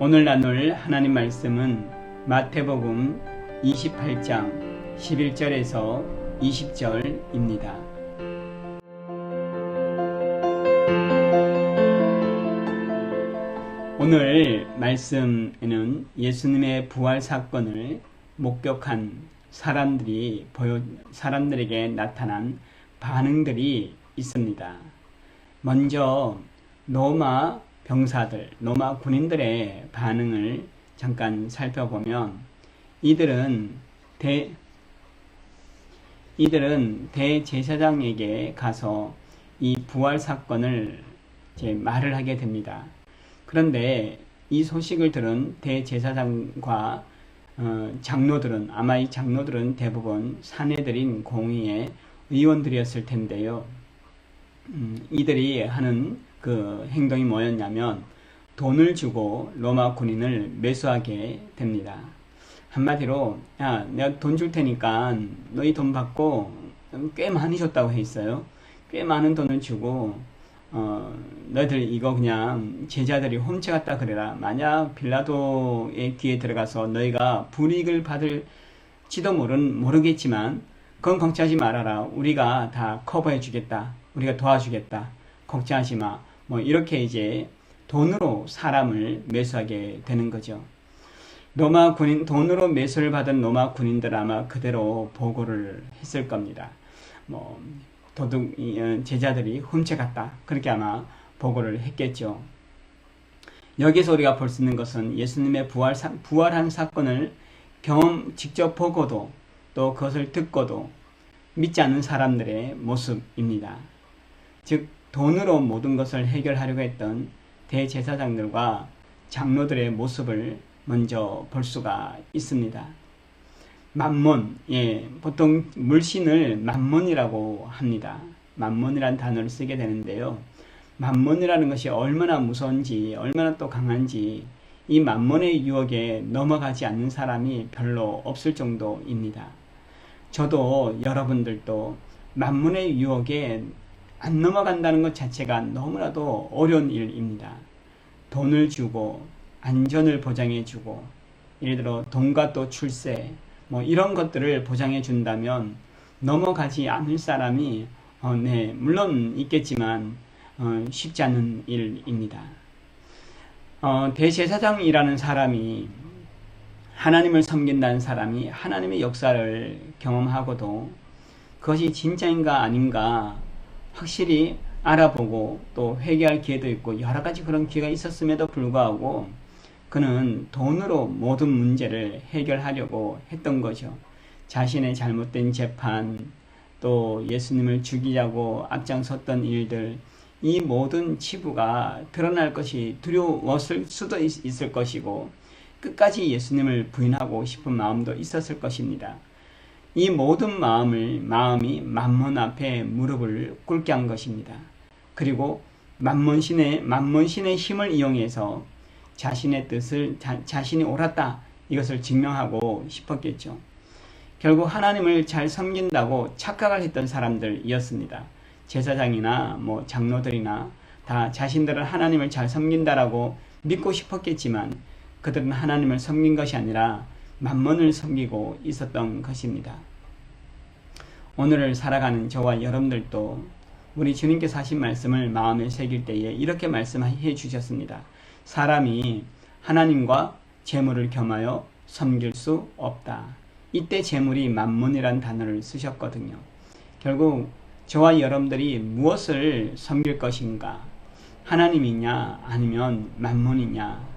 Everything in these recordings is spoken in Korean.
오늘 나눌 하나님 말씀은 마태복음 28장 11절에서 20절입니다. 오늘 말씀에는 예수님의 부활 사건을 목격한 사람들에게 나타난 반응들이 있습니다. 먼저 로마 군인들의 반응을 잠깐 살펴보면 이들은 대제사장에게 가서 이 부활 사건을 말을 하게 됩니다. 그런데 이 소식을 들은 대제사장과 장로들은, 아마 이 장로들은 대부분 사내들인 공의의 의원들이었을 텐데요. 이들이 하는 그 행동이 뭐였냐면 돈을 주고 로마 군인을 매수하게 됩니다. 한마디로, 야, 내가 돈 줄 테니까 너희 돈 받고, 꽤 많이 줬다고 해 있어요. 꽤 많은 돈을 주고 너희들 이거 그냥 제자들이 훔쳐갔다 그래라. 만약 빌라도의 귀에 들어가서 너희가 불이익을 받을지도 모르겠지만 그건 걱정하지 말아라. 우리가 다 커버해 주겠다. 우리가 도와주겠다. 걱정하지 마. 이렇게 돈으로 사람을 매수하게 되는 거죠. 돈으로 매수를 받은 로마 군인들 아마 그대로 보고를 했을 겁니다. 제자들이 훔쳐갔다. 그렇게 아마 보고를 했겠죠. 여기서 우리가 볼 수 있는 것은 예수님의 부활한 사건을 직접 보고도 또 그것을 듣고도 믿지 않는 사람들의 모습입니다. 즉, 돈으로 모든 것을 해결하려고 했던 대제사장들과 장로들의 모습을 먼저 볼 수가 있습니다. 만몬, 보통 물신을 만몬이라고 합니다. 만몬이라는 단어를 쓰게 되는데요. 만몬이라는 것이 얼마나 무서운지, 얼마나 또 강한지 이 만몬의 유혹에 넘어가지 않는 사람이 별로 없을 정도입니다. 저도 여러분들도 만몬의 유혹에 안 넘어간다는 것 자체가 너무나도 어려운 일입니다. 돈을 주고 안전을 보장해 주고, 예를 들어 돈과 또 출세 이런 것들을 보장해 준다면 넘어가지 않을 사람이 물론 있겠지만 쉽지 않은 일입니다. 대제사장이라는 사람이, 하나님을 섬긴다는 사람이 하나님의 역사를 경험하고도 그것이 진짜인가 아닌가 확실히 알아보고 또 회개할 기회도 있고 여러 가지 그런 기회가 있었음에도 불구하고 그는 돈으로 모든 문제를 해결하려고 했던 거죠. 자신의 잘못된 재판, 또 예수님을 죽이자고 앞장섰던 일들, 이 모든 치부가 드러날 것이 두려웠을 수도 있을 것이고 끝까지 예수님을 부인하고 싶은 마음도 있었을 것입니다. 이 모든 마음이 만몬 앞에 무릎을 꿇게 한 것입니다. 그리고 만몬신의 힘을 이용해서 자신의 뜻을 자신이 옳았다, 이것을 증명하고 싶었겠죠. 결국 하나님을 잘 섬긴다고 착각을 했던 사람들이었습니다. 제사장이나 장로들이나 다 자신들은 하나님을 잘 섬긴다라고 믿고 싶었겠지만 그들은 하나님을 섬긴 것이 아니라 만몬을 섬기고 있었던 것입니다. 오늘을 살아가는 저와 여러분들도 우리 주님께서 하신 말씀을 마음에 새길 때에 이렇게 말씀해 주셨습니다. 사람이 하나님과 재물을 겸하여 섬길 수 없다. 이때 재물이 만몬이라는 단어를 쓰셨거든요. 결국 저와 여러분들이 무엇을 섬길 것인가? 하나님이냐 아니면 만몬이냐?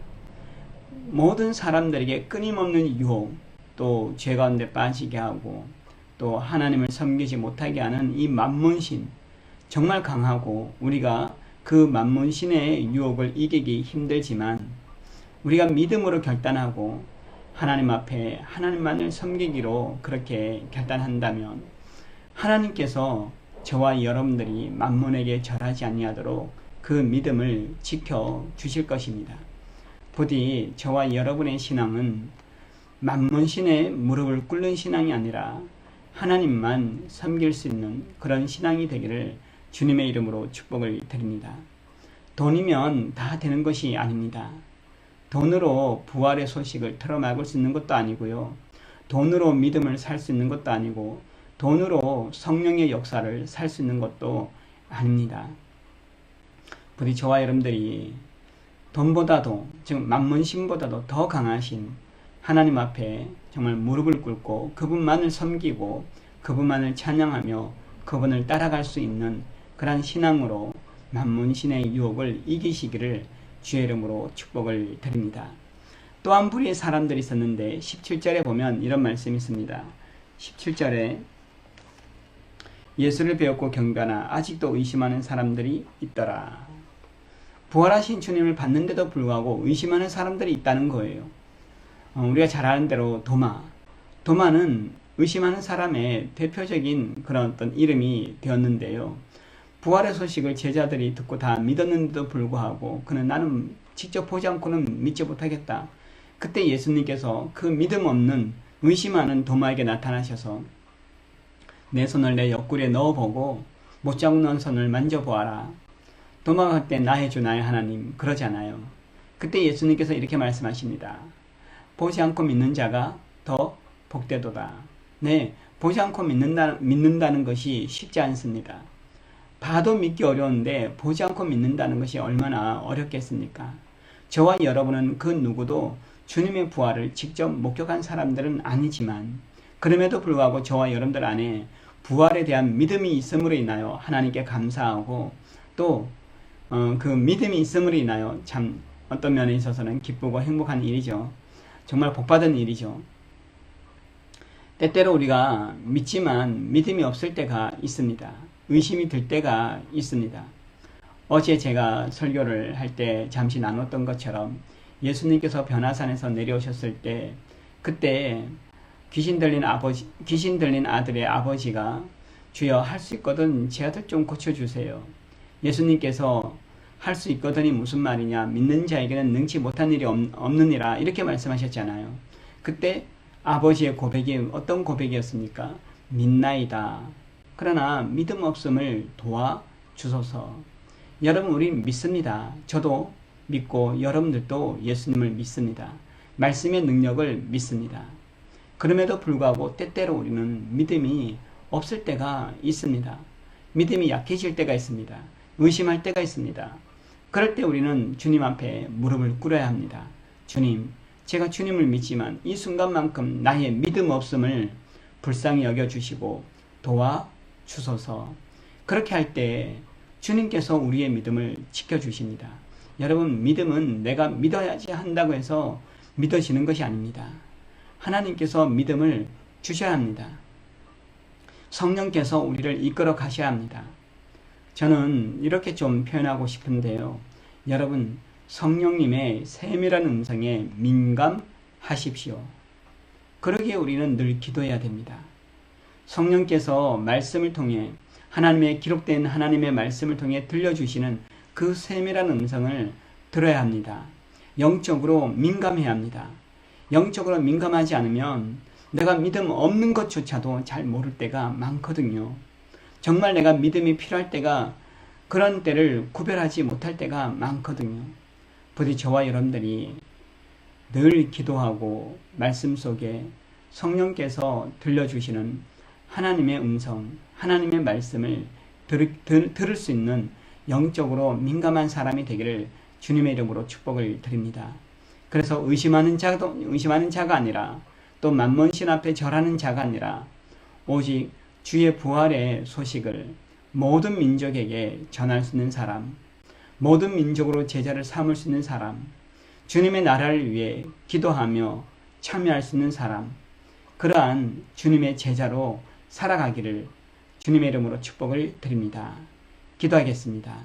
모든 사람들에게 끊임없는 유혹, 또 죄 가운데 빠지게 하고 또 하나님을 섬기지 못하게 하는 이 만몬신, 정말 강하고 우리가 그 만몬신의 유혹을 이기기 힘들지만 우리가 믿음으로 결단하고 하나님 앞에 하나님만을 섬기기로 그렇게 결단한다면 하나님께서 저와 여러분들이 만몬에게 절하지 아니하도록 그 믿음을 지켜 주실 것입니다. 부디 저와 여러분의 신앙은 만몬신의 무릎을 꿇는 신앙이 아니라 하나님만 섬길 수 있는 그런 신앙이 되기를 주님의 이름으로 축복을 드립니다. 돈이면 다 되는 것이 아닙니다. 돈으로 부활의 소식을 틀어막을 수 있는 것도 아니고요. 돈으로 믿음을 살 수 있는 것도 아니고 돈으로 성령의 역사를 살 수 있는 것도 아닙니다. 부디 저와 여러분들이 돈보다도, 즉 만문신보다도 더 강하신 하나님 앞에 정말 무릎을 꿇고 그분만을 섬기고 그분만을 찬양하며 그분을 따라갈 수 있는 그러한 신앙으로 만문신의 유혹을 이기시기를 주의 이름으로 축복을 드립니다. 또 한 부류의 사람들이 있었는데 17절에 보면 이런 말씀이 있습니다. 17절에 예수를 배웠고 경배하나 아직도 의심하는 사람들이 있더라. 부활하신 주님을 봤는데도 불구하고 의심하는 사람들이 있다는 거예요. 우리가 잘 아는 대로 도마는 의심하는 사람의 대표적인 그런 어떤 이름이 되었는데요. 부활의 소식을 제자들이 듣고 다 믿었는데도 불구하고 그는 나는 직접 보지 않고는 믿지 못하겠다. 그때 예수님께서 그 믿음 없는 의심하는 도마에게 나타나셔서 내 손을 내 옆구리에 넣어보고 못자국 넣은 손을 만져보아라. 도마가 그때 나의 주 나의 하나님 그러지 않아요. 그때 예수님께서 이렇게 말씀하십니다. 보지 않고 믿는 자가 더 복되도다. 네, 보지 않고 믿는다는 것이 쉽지 않습니다. 봐도 믿기 어려운데 보지 않고 믿는다는 것이 얼마나 어렵겠습니까? 저와 여러분은 그 누구도 주님의 부활을 직접 목격한 사람들은 아니지만 그럼에도 불구하고 저와 여러분들 안에 부활에 대한 믿음이 있음으로 인하여 하나님께 감사하고 또 그 믿음이 있음으로 인하여 참 어떤 면에 있어서는 기쁘고 행복한 일이죠. 정말 복받은 일이죠. 때때로 우리가 믿지만 믿음이 없을 때가 있습니다. 의심이 들 때가 있습니다. 어제 제가 설교를 할 때 잠시 나눴던 것처럼 예수님께서 변화산에서 내려오셨을 때 그때 귀신 들린 아들의 아버지가 주여 할 수 있거든 제 아들 좀 고쳐주세요. 예수님께서 할 수 있거든이 무슨 말이냐, 믿는 자에게는 능치 못한 일이 없느니라 이렇게 말씀하셨잖아요. 그때 아버지의 고백이 어떤 고백이었습니까? 믿나이다. 그러나 믿음 없음을 도와주소서. 여러분 우리 믿습니다. 저도 믿고 여러분들도 예수님을 믿습니다. 말씀의 능력을 믿습니다. 그럼에도 불구하고 때때로 우리는 믿음이 없을 때가 있습니다. 믿음이 약해질 때가 있습니다. 의심할 때가 있습니다. 그럴 때 우리는 주님 앞에 무릎을 꿇어야 합니다. 주님, 제가 주님을 믿지만 이 순간만큼 나의 믿음 없음을 불쌍히 여겨주시고 도와주소서. 그렇게 할 때 주님께서 우리의 믿음을 지켜주십니다. 여러분, 믿음은 내가 믿어야지 한다고 해서 믿어지는 것이 아닙니다. 하나님께서 믿음을 주셔야 합니다. 성령께서 우리를 이끌어 가셔야 합니다. 저는 이렇게 좀 표현하고 싶은데요. 여러분, 성령님의 세밀한 음성에 민감하십시오. 그러기에 우리는 늘 기도해야 됩니다. 성령께서 말씀을 통해 하나님의 기록된 하나님의 말씀을 통해 들려주시는 그 세밀한 음성을 들어야 합니다. 영적으로 민감해야 합니다. 영적으로 민감하지 않으면 내가 믿음 없는 것조차도 잘 모를 때가 많거든요. 정말 내가 믿음이 필요할 때가 그런 때를 구별하지 못할 때가 많거든요. 부디 저와 여러분들이 늘 기도하고 말씀 속에 성령께서 들려주시는 하나님의 음성, 하나님의 말씀을 들을 수 있는 영적으로 민감한 사람이 되기를 주님의 이름으로 축복을 드립니다. 그래서 의심하는 자가 아니라 또 만몬신 앞에 절하는 자가 아니라 오직 주의 부활의 소식을 모든 민족에게 전할 수 있는 사람, 모든 민족으로 제자를 삼을 수 있는 사람, 주님의 나라를 위해 기도하며 참여할 수 있는 사람, 그러한 주님의 제자로 살아가기를 주님의 이름으로 축복을 드립니다. 기도하겠습니다.